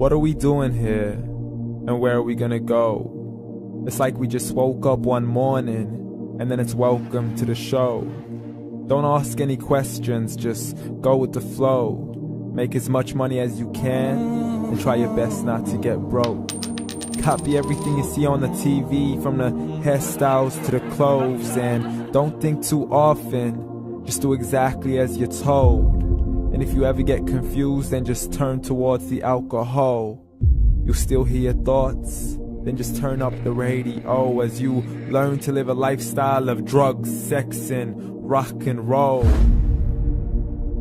What are we doing here? And where are we gonna go? It's like we just woke up one morning, and then it's welcome to the show. Don't ask any questions, just go with the flow. Make as much money as you can, and try your best not to get broke. Copy everything you see on the TV, from the hairstyles to the clothes, and don't think too often, just do exactly as you're told. And if you ever get confused, then just turn towards the alcohol. You'll still hear your thoughts, then just turn up the radio as you learn to live a lifestyle of drugs, sex, and rock and roll.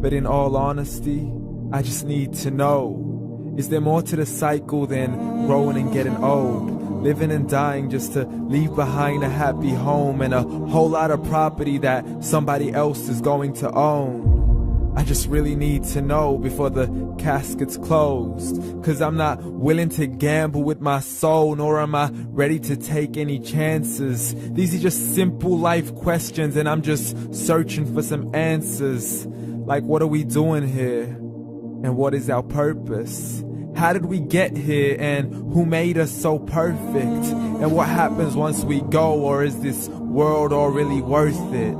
But in all honesty, I just need to know, is there more to the cycle than growing and getting old? Living and dying just to leave behind a happy home and a whole lot of property that somebody else is going to own. I just really need to know before the casket's closed, 'cause I'm not willing to gamble with my soul, nor am I ready to take any chances. These are just simple life questions, and I'm just searching for some answers. Like, what are we doing here? And what is our purpose? How did we get here, and who made us so perfect? And what happens once we go, or is this world all really worth it?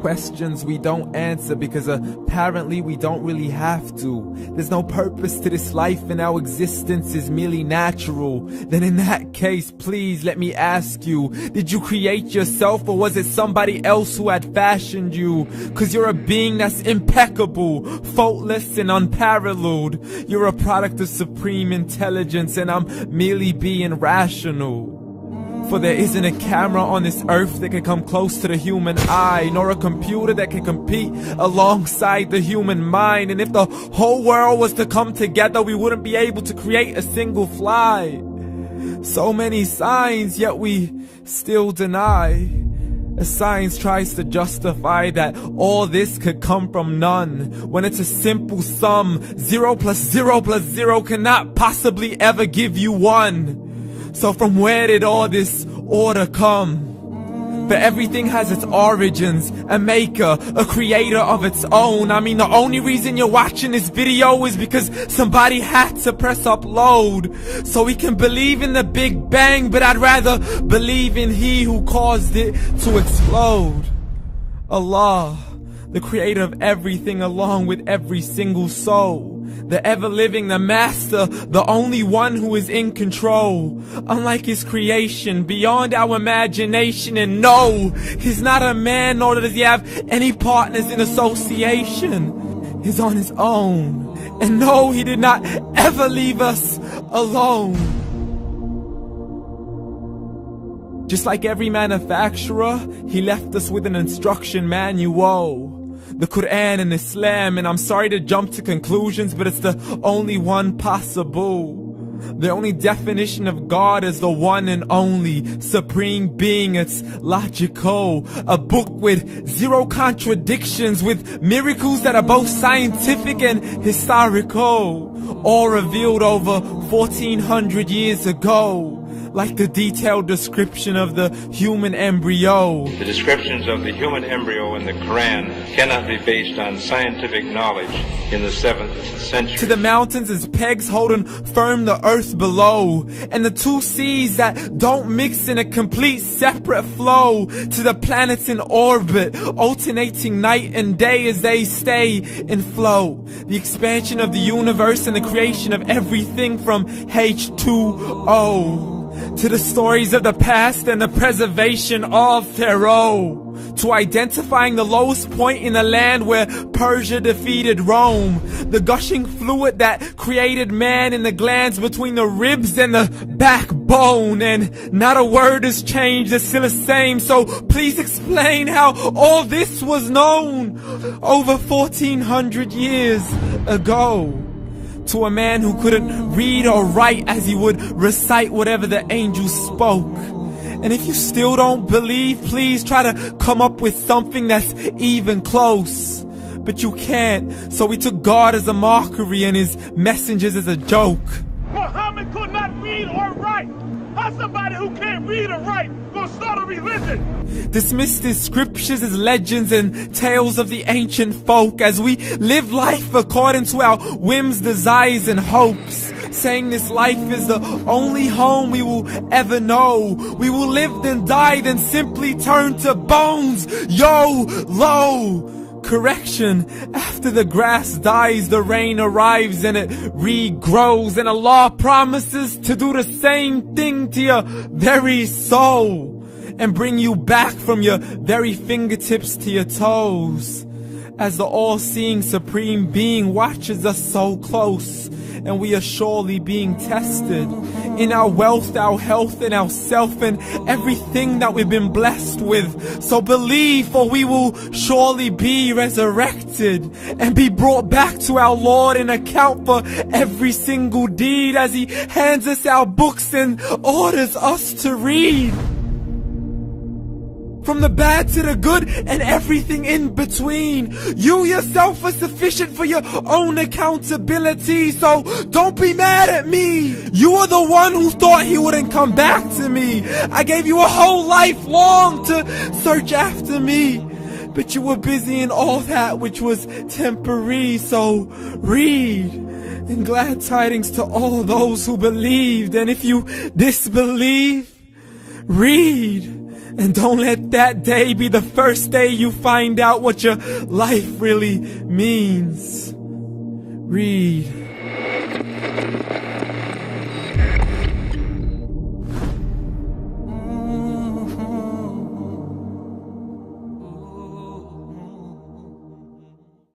Questions we don't answer because apparently we don't really have to. There's no purpose to this life and our existence is merely natural. Then in that case, please let me ask you, did you create yourself, or was it somebody else who had fashioned you? 'Cause you're a being that's impeccable, faultless and unparalleled. You're a product of supreme intelligence, and I'm merely being rational. For there isn't a camera on this earth that can come close to the human eye, nor a computer that can compete alongside the human mind. And if the whole world was to come together, we wouldn't be able to create a single fly. So many signs, yet we still deny. As science tries to justify that all this could come from none, when it's a simple sum. 0 plus 0 plus 0 cannot possibly ever give you 1. So from where did all this order come? But everything has its origins, a maker, a creator of its own. I mean, the only reason you're watching this video is because somebody had to press upload. So we can believe in the Big Bang, but I'd rather believe in He who caused it to explode. Allah, the creator of everything, along with every single soul. The ever-living, the master, the only one who is in control. Unlike his creation, beyond our imagination. And no, he's not a man, nor does he have any partners in association. He's on his own. And no, he did not ever leave us alone. Just like every manufacturer, he left us with an instruction manual. The Quran and Islam, and I'm sorry to jump to conclusions, but it's the only one possible. The only definition of God is the one and only supreme being. It's logical, a book with 0 contradictions, with miracles that are both scientific and historical, all revealed over 1400 years ago. Like the detailed description of the human embryo. The descriptions of the human embryo in the Quran cannot be based on scientific knowledge in the 7th century. To the mountains as pegs holding firm the earth below, and the 2 seas that don't mix in a complete separate flow. To the planets in orbit, alternating night and day as they stay in flow. The expansion of the universe and the creation of everything from H2O. To the stories of the past and the preservation of Pharaoh. To identifying the lowest point in the land where Persia defeated Rome. The gushing fluid that created man in the glands between the ribs and the backbone. And not a word has changed, it's still the same. So please explain how all this was known over 1400 years ago. To a man who couldn't read or write, as he would recite whatever the angels spoke. And if you still don't believe, please try to come up with something that's even close. But you can't, so we took God as a mockery and his messengers as a joke. Muhammad could not read or write. How somebody who can't read or write gonna start a religion? Dismissed his scriptures as legends and tales of the ancient folk, as we live life according to our whims, desires, and hopes. saying this life is the only home we will ever know. We will live then die, then simply turn to bones. YOLO! Correction, after the grass dies, the rain arrives and it regrows, and Allah promises to do the same thing to your very soul and bring you back from your very fingertips to your toes, as the all-seeing supreme being watches us so close, and we are surely being tested in our wealth, our health, and our self, and everything that we've been blessed with. So believe, for we will surely be resurrected and be brought back to our Lord and account for every single deed, as He hands us our books and orders us to read. From the bad to the good and everything in between. You yourself are sufficient for your own accountability, so don't be mad at me. You are the one who thought He wouldn't come back to me. I gave you a whole life long to search after me, but you were busy in all that which was temporary. So read, and glad tidings to all those who believed. And if you disbelieve, read. And don't let that day be the first day you find out what your life really means. Read.